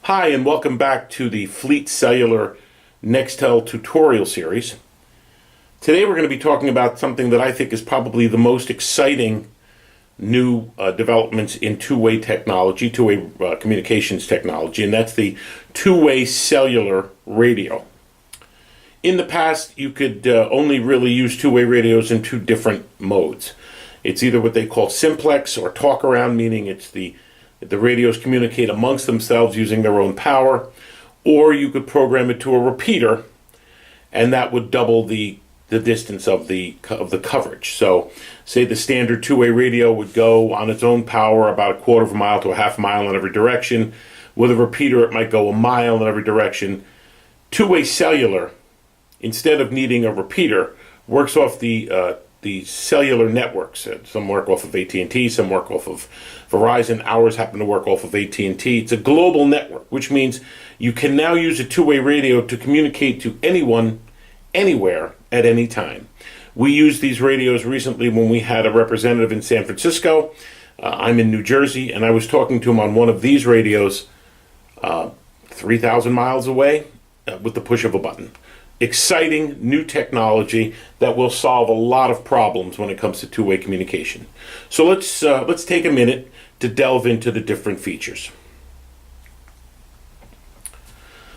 Hi, and welcome back to the Fleet Cellular Nextel tutorial series. Today we're going to be talking about something that I think is probably the most exciting new developments in two-way technology, two-way communications technology, and that's the two-way cellular radio. In the past, you could only really use two-way radios in two different modes. It's either what they call simplex or talk-around, meaning it's the radios communicate amongst themselves using their own power, or you could program it to a repeater, and that would double the distance of the coverage. So, say the standard two-way radio would go on its own power about a quarter of a mile to a half mile in every direction. With a repeater, it might go a mile in every direction. Two-way cellular, instead of needing a repeater, works off the cellular networks. Some work off of AT&T, some work off of Verizon. Ours happen to work off of AT&T. It's a global network, which means you can now use a two-way radio to communicate to anyone, anywhere, at any time. We used these radios recently when we had a representative in San Francisco. I'm in New Jersey, and I was talking to him on one of these radios 3,000 miles away with the push of a button. Exciting new technology that will solve a lot of problems when it comes to two-way communication. So let's take a minute to delve into the different features.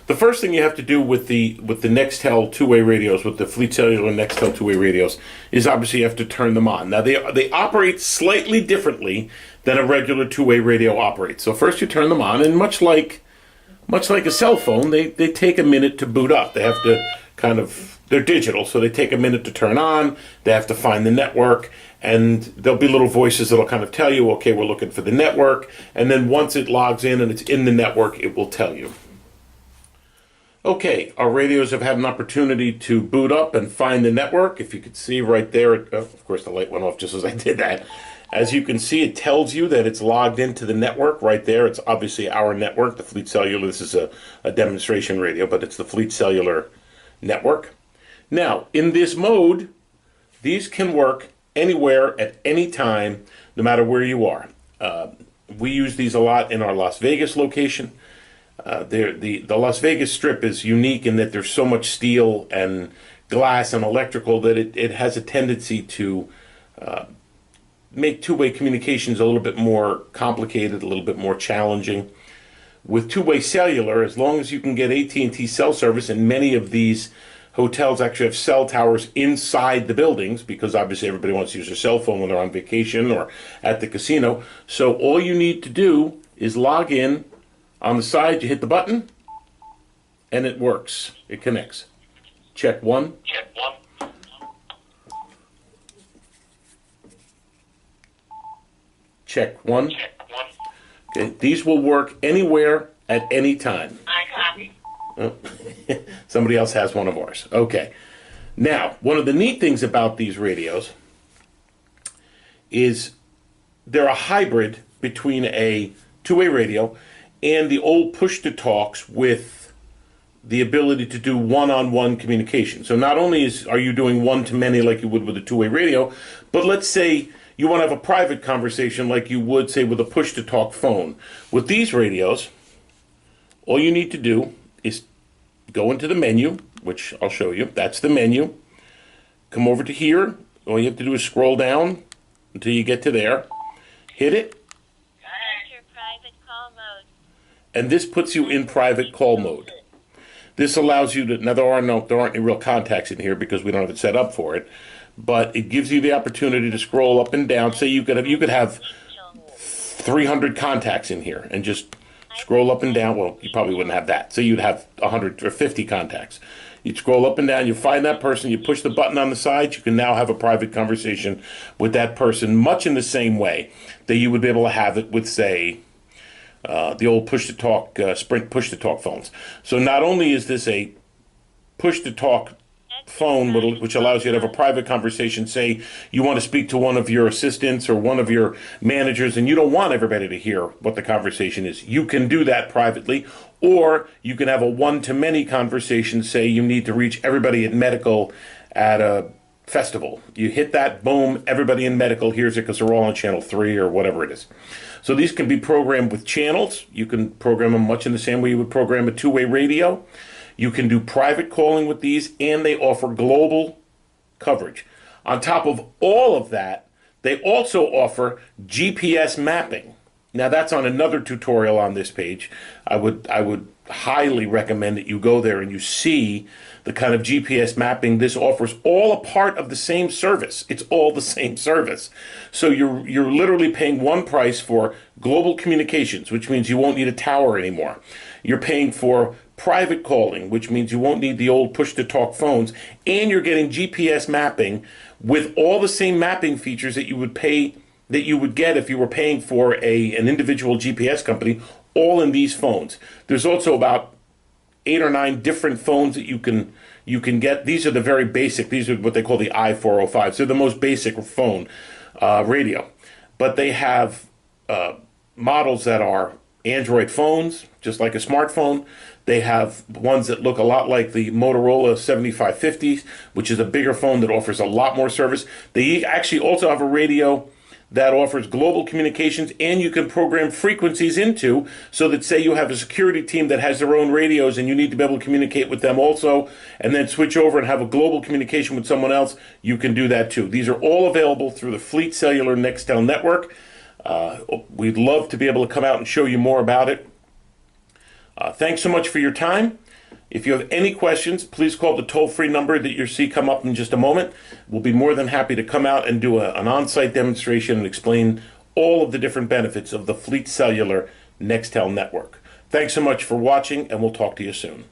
The first thing you have to do with the Nextel two-way radios, with the Fleet Cellular Nextel two-way radios, is obviously you have to turn them on. Now they operate slightly differently than a regular two-way radio operates. So first you turn them on, and much like a cell phone, they take a minute to boot up. They have to they're digital, so they take a minute to turn on. They have to find the network, and there'll be little voices that'll kind of tell you, okay, we're looking for the network, and then once it logs in and it's in the network, it will tell you. Okay, our radios have had an opportunity to boot up and find the network. If you could see right there, of course the light went off just as I did that. As you can see, it tells you that it's logged into the network right there. It's obviously our network, the Fleet Cellular. This is a demonstration radio, but it's the Fleet Cellular network. Now, in this mode, these can work anywhere at any time, no matter where you are. We use these a lot in our Las Vegas location. The Las Vegas Strip is unique in that there's so much steel and glass and electrical that it has a tendency to make two-way communications a little bit more complicated, a little bit more challenging. With two-way cellular, as long as you can get AT&T cell service, and many of these hotels actually have cell towers inside the buildings, because obviously everybody wants to use their cell phone when they're on vacation or at the casino. So all you need to do is log in. On the side, you hit the button, and it works. It connects. Check one. Check one. Check one. Check one. Okay. These will work anywhere at any time. I copy. Oh. Somebody else has one of ours. Okay. Now, one of the neat things about these radios is they're a hybrid between a two-way radio and the old push-to-talks with the ability to do one-on-one communication. So not only are you doing one-to-many like you would with a two-way radio, but let's say you want to have a private conversation like you would, say, with a push-to-talk phone. With these radios, all you need to do is go into the menu, which I'll show you. That's the menu. Come over to here. All you have to do is scroll down until you get to there. Hit it. Enter private call mode. And this puts you in private call mode. This allows you to, now there aren't any real contacts in here because we don't have it set up for it, but it gives you the opportunity to scroll up and down. Say you could have 300 contacts in here and just scroll up and down. Well, you probably wouldn't have that. So you'd have 100 or 50 contacts. You'd scroll up and down, you find that person, you push the button on the side, you can now have a private conversation with that person, much in the same way that you would be able to have it with, say, the old push-to-talk, Sprint push-to-talk phones. So not only is this a push-to-talk phone, which allows you to have a private conversation, say you want to speak to one of your assistants or one of your managers, and you don't want everybody to hear what the conversation is. You can do that privately, or you can have a one-to-many conversation, say you need to reach everybody at medical at a festival. You hit that, boom, everybody in medical hears it because they're all on channel 3 or whatever it is. So these can be programmed with channels. You can program them much in the same way you would program a two-way radio. You can do private calling with these, and they offer global coverage. On top of all of that, they also offer GPS mapping. Now that's on another tutorial on this page. I would highly recommend that you go there and you see the kind of GPS mapping this offers, all a part of the same service. It's all the same service. So you're literally paying one price for global communications, which means you won't need a tower anymore. You're paying for private calling, which means you won't need the old push-to-talk phones, and you're getting GPS mapping with all the same mapping features that you would get if you were paying for an individual GPS company, all in these phones. There's also about 8 or 9 different phones that you can get. These are the very basic. These are what they call the i405s. They're the most basic phone radio, but they have models that are Android phones, just like a smartphone. They have ones that look a lot like the Motorola 7550s, which is a bigger phone that offers a lot more service. They actually also have a radio that offers global communications, and you can program frequencies into, so that say you have a security team that has their own radios and you need to be able to communicate with them also, and then switch over and have a global communication with someone else, you can do that too. These are all available through the Fleet Cellular Nextel network. We'd love to be able to come out and show you more about it. Thanks so much for your time. If you have any questions, please call the toll-free number that you'll see come up in just a moment. We'll be more than happy to come out and do an on-site demonstration and explain all of the different benefits of the Fleet Cellular Nextel network. Thanks so much for watching, and we'll talk to you soon.